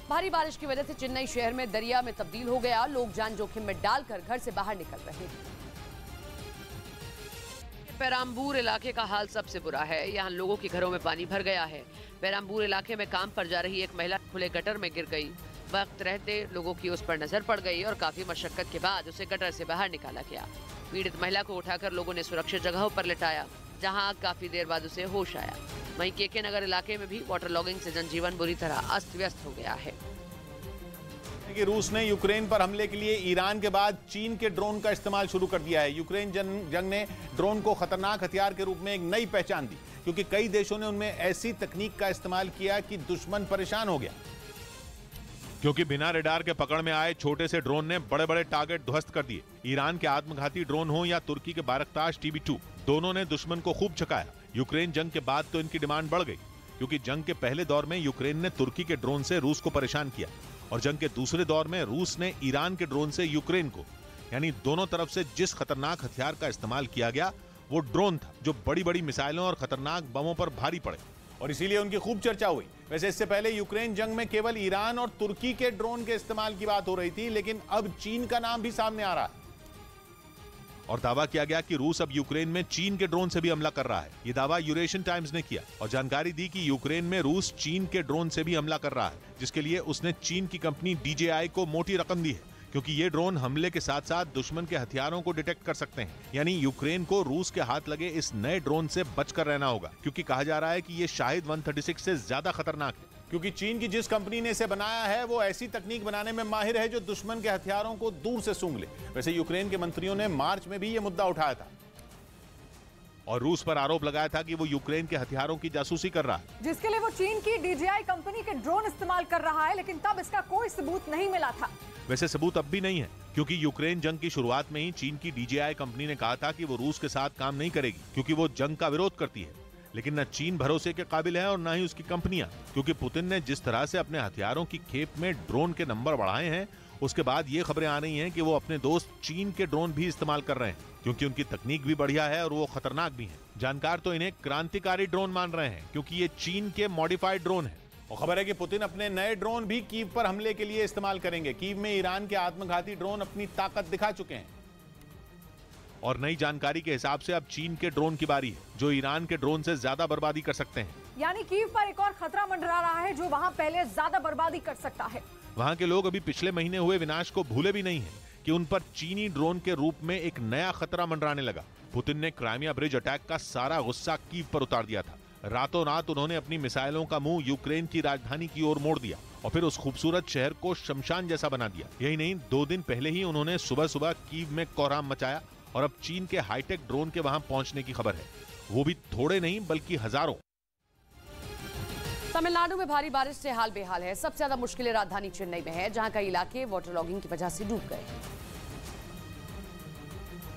भारी बारिश की वजह से चेन्नई शहर में दरिया में तब्दील हो गया। लोग जान जोखिम में डालकर घर से बाहर निकल रहे हैं। पेराम्बूर इलाके का हाल सबसे बुरा है। यहाँ लोगों के घरों में पानी भर गया है। पेराम्बूर इलाके में काम पर जा रही एक महिला खुले गटर में गिर गई। वक्त रहते लोगों की उस पर नजर पड़ गई और काफी मशक्कत के बाद उसे गटर से बाहर निकाला गया। पीड़ित महिला को उठाकर लोगों ने सुरक्षित जगहों पर लिटाया, जहां काफी देर बाद उसे होश आया। वहीं केके नगर इलाके में भी वाटर लॉगिंग से जनजीवन बुरी तरह अस्त व्यस्त हो गया है। कि रूस ने यूक्रेन पर हमले के लिए ईरान के बाद चीन के ड्रोन का इस्तेमाल शुरू कर दिया है। यूक्रेन जंग ने ड्रोन को खतरनाक हथियार के रूप में एक नई पहचान दी, क्योंकि कई देशों ने उनमें ऐसी तकनीक का इस्तेमाल किया कि दुश्मन परेशान हो गया। क्योंकि बिना रडार के पकड़ में आए छोटे से ड्रोन ने बड़े बड़े टारगेट ध्वस्त कर दिए। ईरान के आत्मघाती ड्रोन हो या तुर्की के बारकताश TB2, दोनों ने दुश्मन को खूब झकाया। यूक्रेन जंग के बाद तो इनकी डिमांड बढ़ गई, क्योंकि जंग के पहले दौर में यूक्रेन ने तुर्की के ड्रोन से रूस को परेशान किया और जंग के दूसरे दौर में रूस ने ईरान के ड्रोन से यूक्रेन को, यानी दोनों तरफ से जिस खतरनाक हथियार का इस्तेमाल किया गया वो ड्रोन था, जो बड़ी बड़ी मिसाइलों और खतरनाक बमों पर भारी पड़े और इसीलिए उनकी खूब चर्चा हुई। वैसे इससे पहले यूक्रेन जंग में केवल ईरान और तुर्की के ड्रोन के इस्तेमाल की बात हो रही थी, लेकिन अब चीन का नाम भी सामने आ रहा है और दावा किया गया कि रूस अब यूक्रेन में चीन के ड्रोन से भी हमला कर रहा है। ये दावा यूरेशियन टाइम्स ने किया और जानकारी दी कि यूक्रेन में रूस चीन के ड्रोन से भी हमला कर रहा है, जिसके लिए उसने चीन की कंपनी DJI को मोटी रकम दी है, क्योंकि ये ड्रोन हमले के साथ साथ दुश्मन के हथियारों को डिटेक्ट कर सकते हैं। यानी यूक्रेन को रूस के हाथ लगे इस नए ड्रोन से बचकर रहना होगा, क्योंकि कहा जा रहा है कि ये शाहिद 136 से ज्यादा खतरनाक है। क्योंकि चीन की जिस कंपनी ने इसे बनाया है वो ऐसी तकनीक बनाने में माहिर है जो दुश्मन के हथियारों को दूर से सूंघ ले। वैसे यूक्रेन के मंत्रियों ने मार्च में भी ये मुद्दा उठाया था और रूस पर आरोप लगाया था कि वो यूक्रेन के हथियारों की जासूसी कर रहा है, जिसके लिए वो चीन की DJI कंपनी के ड्रोन इस्तेमाल कर रहा है, लेकिन तब इसका कोई सबूत नहीं मिला था। वैसे सबूत अब भी नहीं है, क्योंकि यूक्रेन जंग की शुरुआत में ही चीन की DJI कंपनी ने कहा था कि वो रूस के साथ काम नहीं करेगी, क्योंकि वो जंग का विरोध करती है। लेकिन न चीन भरोसे के काबिल है और न ही उसकी कंपनियां, क्योंकि पुतिन ने जिस तरह से अपने हथियारों की खेप में ड्रोन के नंबर बढ़ाए हैं, उसके बाद ये खबरें आ रही हैं कि वो अपने दोस्त चीन के ड्रोन भी इस्तेमाल कर रहे हैं, क्योंकि उनकी तकनीक भी बढ़िया है और वो खतरनाक भी है। जानकार तो इन्हें क्रांतिकारी ड्रोन मान रहे हैं, क्योंकि ये चीन के मॉडिफाइड ड्रोन है। और खबर है कि पुतिन अपने नए ड्रोन भी कीव पर हमले के लिए इस्तेमाल करेंगे। कीव में ईरान के आत्मघाती ड्रोन अपनी ताकत दिखा चुके हैं और नई जानकारी के हिसाब से अब चीन के ड्रोन की बारी है, जो ईरान के ड्रोन से ज्यादा बर्बादी कर सकते हैं। यानी कीव पर एक और खतरा मंडरा रहा है, जो वहां पहले ज्यादा बर्बादी कर सकता है। वहां के लोग अभी पिछले महीने हुए विनाश को भूले भी नहीं है कि उन पर चीनी ड्रोन के रूप में एक नया खतरा मंडराने लगा। पुतिन ने क्राइमिया ब्रिज अटैक का सारा गुस्सा कीव पर उतार दिया था। रातों रात उन्होंने अपनी मिसाइलों का मुंह यूक्रेन की राजधानी की ओर मोड़ दिया और फिर उस खूबसूरत शहर को शमशान जैसा बना दिया। यही नहीं, 2 दिन पहले ही उन्होंने सुबह सुबह कीव में कोहराम मचाया और अब चीन के हाईटेक ड्रोन के वहां पहुंचने की खबर है, वो भी थोड़े नहीं बल्कि हजारों। तमिलनाडु में भारी बारिश से हाल बेहाल है। सबसे ज्यादा मुश्किलें राजधानी चेन्नई में है, जहां कई इलाके वाटर लॉगिंग की वजह से डूब गए,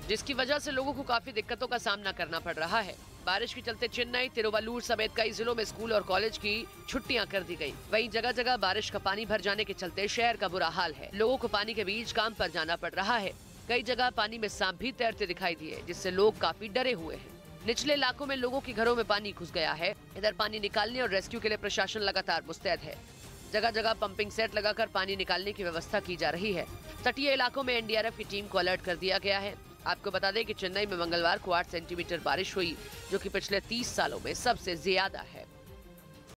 जिसकी वजह से लोगों को काफी दिक्कतों का सामना करना पड़ रहा है। बारिश के चलते चेन्नई, तिरुवल्लुर समेत कई जिलों में स्कूल और कॉलेज की छुट्टियां कर दी गई। वहीं जगह जगह बारिश का पानी भर जाने के चलते शहर का बुरा हाल है। लोगों को पानी के बीच काम पर जाना पड़ रहा है। कई जगह पानी में सांप भी तैरते दिखाई दिए, जिससे लोग काफी डरे हुए हैं। निचले इलाकों में लोगों के घरों में पानी घुस गया है। इधर पानी निकालने और रेस्क्यू के लिए प्रशासन लगातार मुस्तैद है। जगह जगह पंपिंग सेट लगाकर पानी निकालने की व्यवस्था की जा रही है। तटीय इलाकों में NDRF की टीम को अलर्ट कर दिया गया है। आपको बता दें कि चेन्नई में मंगलवार को 8 सेंटीमीटर बारिश हुई, जो कि पिछले 30 सालों में सबसे ज्यादा है।